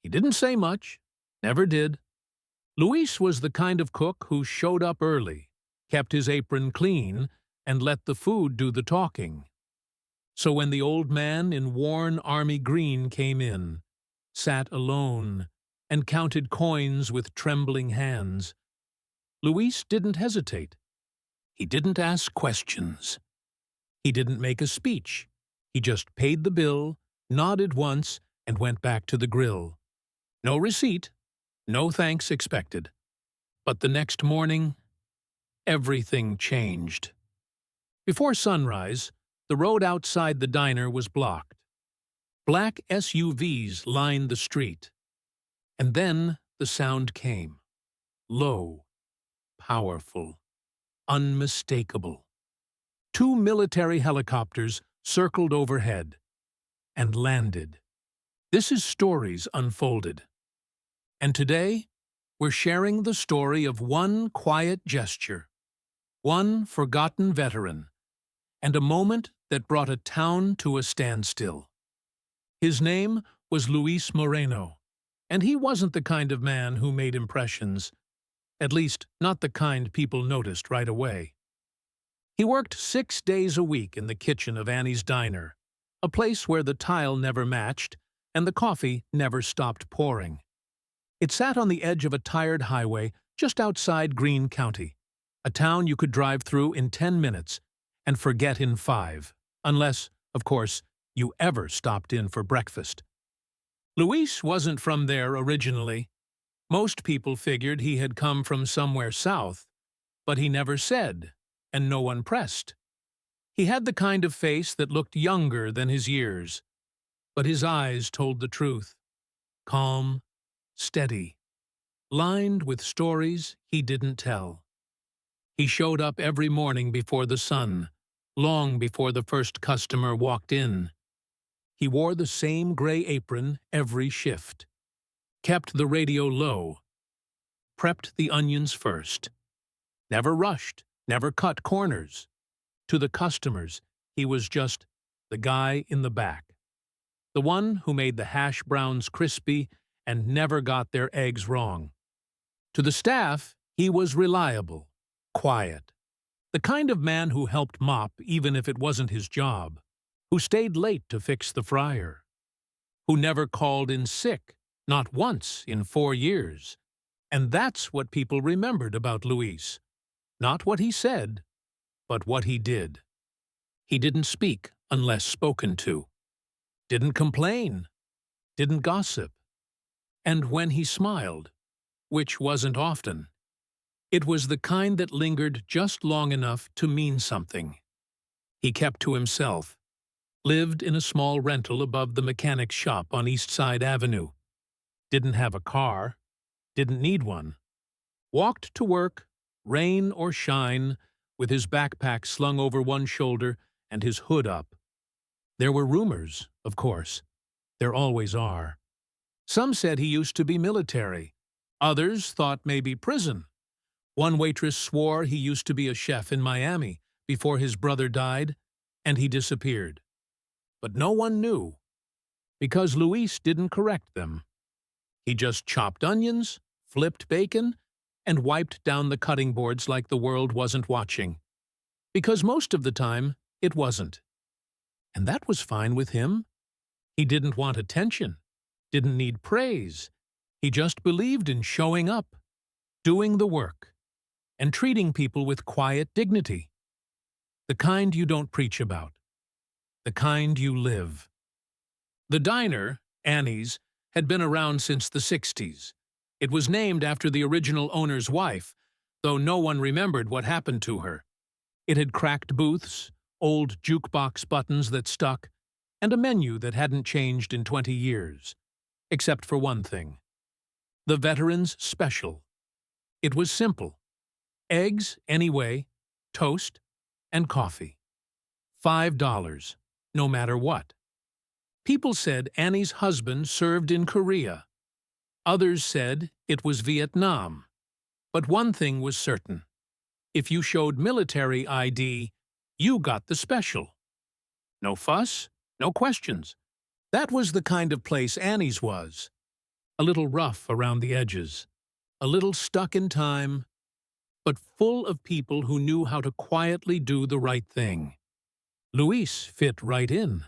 He didn't say much, never did. Luis was the kind of cook who showed up early, kept his apron clean, and let the food do the talking. So when the old man in worn army green came in, sat alone, and counted coins with trembling hands, Luis didn't hesitate. He didn't ask questions. He didn't make a speech. He just paid the bill, nodded once, and went back to the grill. No receipt, no thanks expected. But the next morning, everything changed. Before sunrise, the road outside the diner was blocked. Black SUVs lined the street. And then the sound came. Low, powerful, unmistakable. Two military helicopters circled overhead and landed. This is Stories Unfolded. And today, we're sharing the story of one quiet gesture, one forgotten veteran, and a moment that brought a town to a standstill. His name was Luis Moreno, and he wasn't the kind of man who made impressions, at least not the kind people noticed right away. He worked 6 days a week in the kitchen of Annie's Diner, a place where the tile never matched and the coffee never stopped pouring. It sat on the edge of a tired highway just outside Greene County, a town you could drive through in 10 minutes and forget in 5, unless, of course, you ever stopped in for breakfast. Luis wasn't from there originally. Most people figured he had come from somewhere south, but he never said, and no one pressed. He had the kind of face that looked younger than his years, but his eyes told the truth. Calm, steady, lined with stories he didn't tell. He showed up every morning before the sun, long before the first customer walked in. He wore the same gray apron every shift, kept the radio low, prepped the onions first, never rushed, never cut corners. To the customers, he was just the guy in the back, the one who made the hash browns crispy and never got their eggs wrong. To the staff, he was reliable, quiet, the kind of man who helped mop even if it wasn't his job, who stayed late to fix the fryer, who never called in sick, not once in 4 years. And that's what people remembered about Luis. Not what he said, but what he did. He didn't speak unless spoken to, didn't complain, didn't gossip. And when he smiled, which wasn't often, it was the kind that lingered just long enough to mean something. He kept to himself, lived in a small rental above the mechanic's shop on East Side Avenue, didn't have a car, didn't need one, walked to work, rain or shine, with his backpack slung over one shoulder and his hood up. There were rumors, of course. There always are. Some said he used to be military. Others thought maybe prison. One waitress swore he used to be a chef in Miami before his brother died, and he disappeared. But no one knew, because Luis didn't correct them. He just chopped onions, flipped bacon, and wiped down the cutting boards like the world wasn't watching. Because most of the time, it wasn't. And that was fine with him. He didn't want attention, didn't need praise. He just believed in showing up, doing the work, and treating people with quiet dignity. The kind you don't preach about. The kind you live. The diner, Annie's, had been around since the 60s. It was named after the original owner's wife, though no one remembered what happened to her. It had cracked booths, old jukebox buttons that stuck, and a menu that hadn't changed in 20 years, except for one thing. The Veterans Special. It was simple. Eggs anyway, toast, and coffee. $5, no matter what. People said Annie's husband served in Korea. Others said it was Vietnam. But one thing was certain. If you showed military ID, you got the special. No fuss, no questions. That was the kind of place Annie's was. a little rough around the edges, a little stuck in time, but full of people who knew how to quietly do the right thing. Luis fit right in.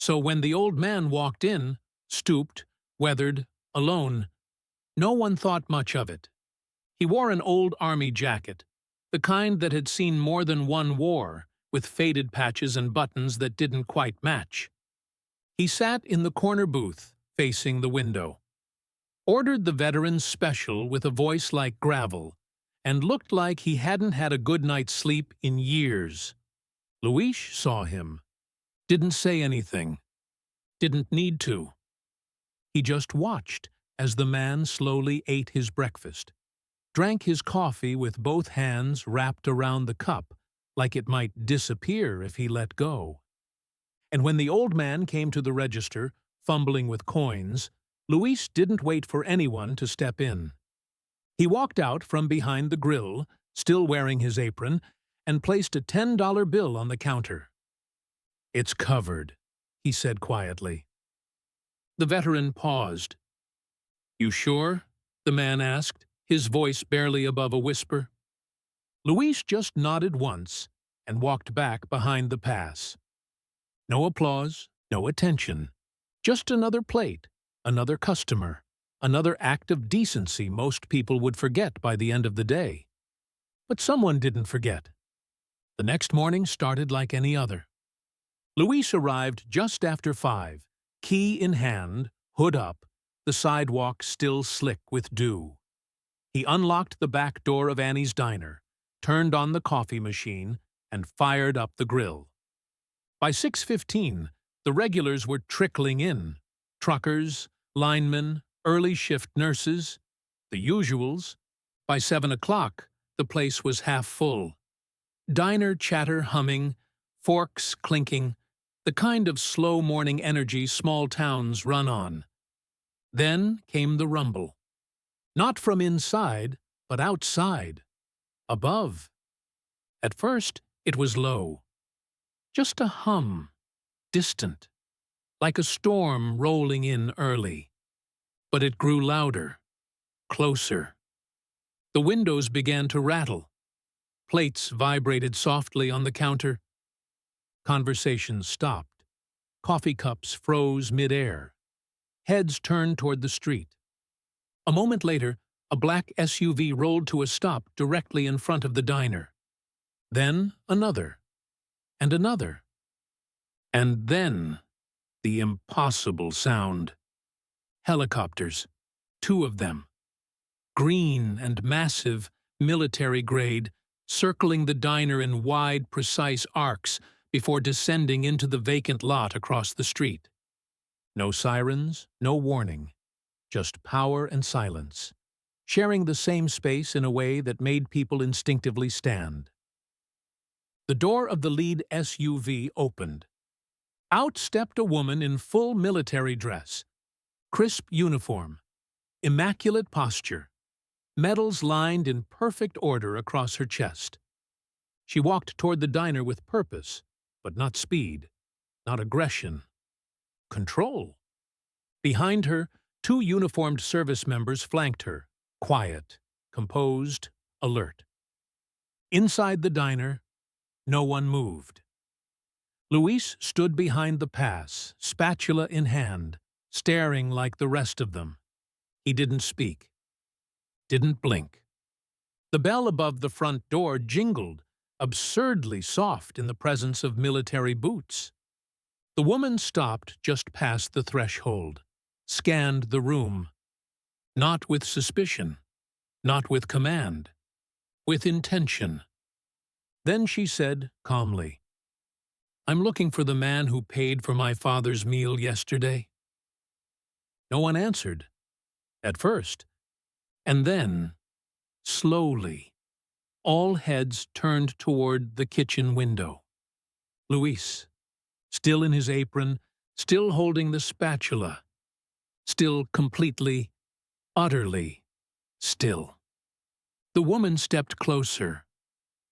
So when the old man walked in, stooped, weathered, alone, no one thought much of it. He wore an old army jacket, the kind that had seen more than one war, with faded patches and buttons that didn't quite match. He sat in the corner booth, facing the window, ordered the veteran's special with a voice like gravel, and looked like he hadn't had a good night's sleep in years. Luis saw him, didn't say anything, didn't need to. He just watched as the man slowly ate his breakfast, drank his coffee with both hands wrapped around the cup like it might disappear if he let go. And when the old man came to the register, fumbling with coins, Luis didn't wait for anyone to step in. He walked out from behind the grill, still wearing his apron, and placed a $10 bill on the counter. "It's covered," he said quietly. The veteran paused. "You sure?" the man asked, his voice barely above a whisper. Luis just nodded once and walked back behind the pass. No applause, no attention, just another plate, another customer, another act of decency most people would forget by the end of the day. But someone didn't forget. The next morning started like any other. Luis arrived just after 5, key in hand, hood up, the sidewalk still slick with dew. He unlocked the back door of Annie's diner, turned on the coffee machine, and fired up the grill. By 6:15, the regulars were trickling in. Truckers, linemen, early shift nurses, the usuals. By 7 o'clock, the place was half full. Diner chatter humming, forks clinking, the kind of slow morning energy small towns run on. Then came the rumble. Not from inside, but outside. Above. At first, it was low. Just a hum, distant, like a storm rolling in early. But it grew louder, closer. The windows began to rattle. Plates vibrated softly on the counter. Conversations stopped. Coffee cups froze mid-air. Heads turned toward the street. A moment later, a black SUV rolled to a stop directly in front of the diner. Then another. And another. And then the impossible sound. Helicopters. 2 of them. Green and massive, military-grade, circling the diner in wide, precise arcs before descending into the vacant lot across the street. No sirens, no warning. Just power and silence, sharing the same space in a way that made people instinctively stand. The door of the lead SUV opened. Out stepped a woman in full military dress, crisp uniform, immaculate posture, medals lined in perfect order across her chest. She walked toward the diner with purpose, but not speed, not aggression. Control. Behind her, 2 uniformed service members flanked her, quiet, composed, alert. Inside the diner, no one moved. Luis stood behind the pass, spatula in hand, staring like the rest of them. He didn't speak. Didn't blink. The bell above the front door jingled, absurdly soft in the presence of military boots. The woman stopped just past the threshold, scanned the room. Not with suspicion, not with command, with intention. Then she said calmly, "I'm looking for the man who paid for my father's meal yesterday." No one answered, at first, and then, slowly, all heads turned toward the kitchen window. Luis, still in his apron, still holding the spatula, still completely, utterly still. The woman stepped closer,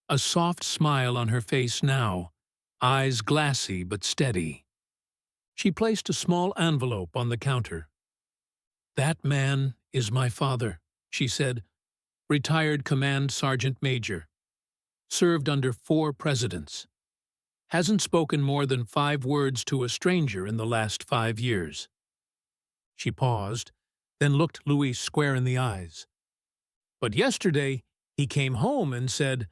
a soft smile on her face now, eyes glassy but steady. She placed a small envelope on the counter. "That man is my father," she said, "retired command sergeant major, served under 4 presidents, hasn't spoken more than 5 words to a stranger in the last 5 years." She paused, then looked Luis square in the eyes. "But yesterday he came home and said,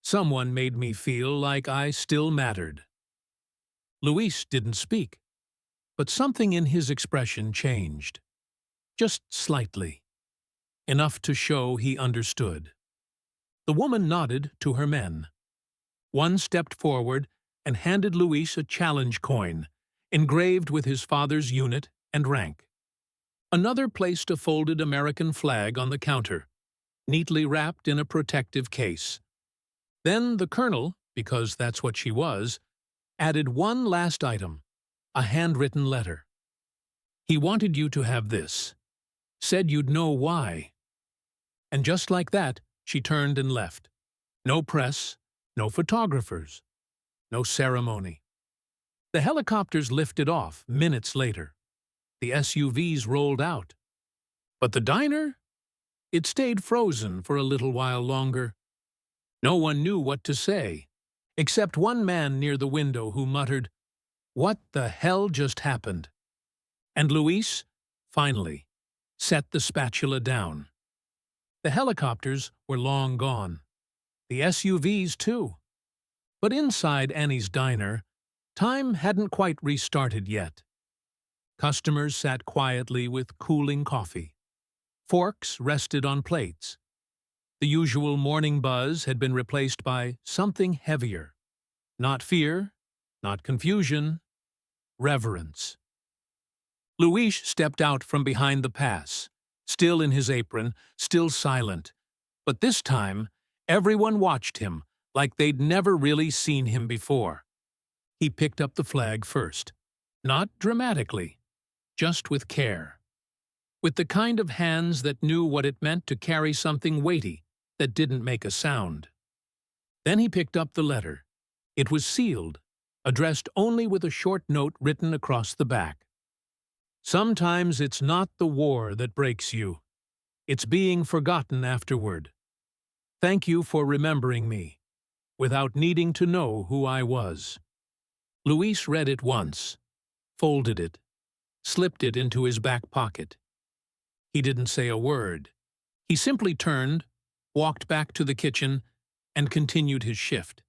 'Someone made me feel like I still mattered.'" Luis didn't speak, but something in his expression changed. Just slightly. Enough to show he understood. The woman nodded to her men. One stepped forward and handed Luis a challenge coin, engraved with his father's unit and rank. Another placed a folded American flag on the counter, neatly wrapped in a protective case. Then the colonel, because that's what she was, added one last item, a handwritten letter. "He wanted you to have this. Said you'd know why." And just like that, she turned and left. No press, no photographers, no ceremony. The helicopters lifted off minutes later. The SUVs rolled out. But the diner? It stayed frozen for a little while longer. No one knew what to say, except one man near the window who muttered, "What the hell just happened?" And Luis, finally, set the spatula down. The helicopters were long gone. The SUVs, too. But inside Annie's diner, time hadn't quite restarted yet. Customers sat quietly with cooling coffee. Forks rested on plates. The usual morning buzz had been replaced by something heavier. Not fear, not confusion, reverence. Luis stepped out from behind the pass, still in his apron, still silent. But this time, everyone watched him like they'd never really seen him before. He picked up the flag first. Not dramatically, just with care. With the kind of hands that knew what it meant to carry something weighty that didn't make a sound. Then he picked up the letter. It was sealed, addressed only with a short note written across the back. "Sometimes it's not the war that breaks you. It's being forgotten afterward. Thank you for remembering me, without needing to know who I was." Luis read it once, folded it, slipped it into his back pocket. He didn't say a word. He simply turned, walked back to the kitchen, and continued his shift.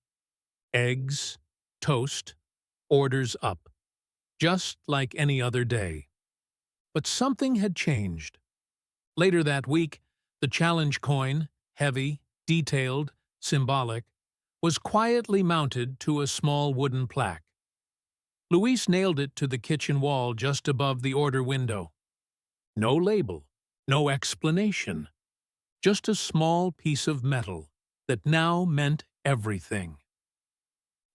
Eggs, toast, orders up. Just like any other day. But something had changed. Later that week, the challenge coin, heavy, detailed, symbolic, was quietly mounted to a small wooden plaque. Luis nailed it to the kitchen wall just above the order window. No label, no explanation. Just a small piece of metal that now meant everything.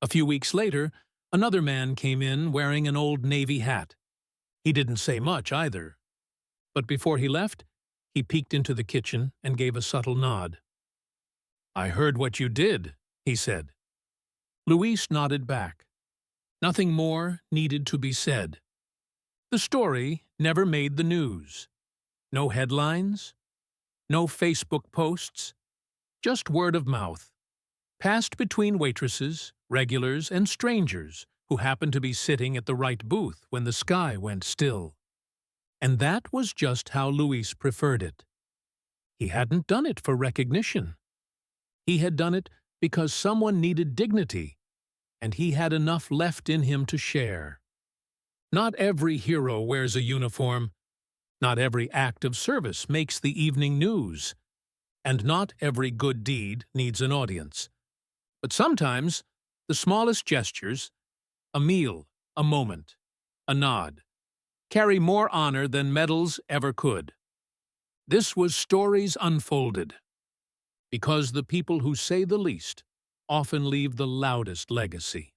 A few weeks later, another man came in wearing an old Navy hat. He didn't say much either. But before he left, he peeked into the kitchen and gave a subtle nod. "I heard what you did," he said. Luis nodded back. Nothing more needed to be said. The story never made the news. No headlines, no Facebook posts, just word of mouth, passed between waitresses, regulars, and strangers who happened to be sitting at the right booth when the sky went still. And that was just how Luis preferred it. He hadn't done it for recognition. He had done it because someone needed dignity, and he had enough left in him to share. Not every hero wears a uniform. Not every act of service makes the evening news. And not every good deed needs an audience. But sometimes, the smallest gestures, a meal, a moment, a nod, carry more honor than medals ever could. This was Stories Unfolded, because the people who say the least often leave the loudest legacy.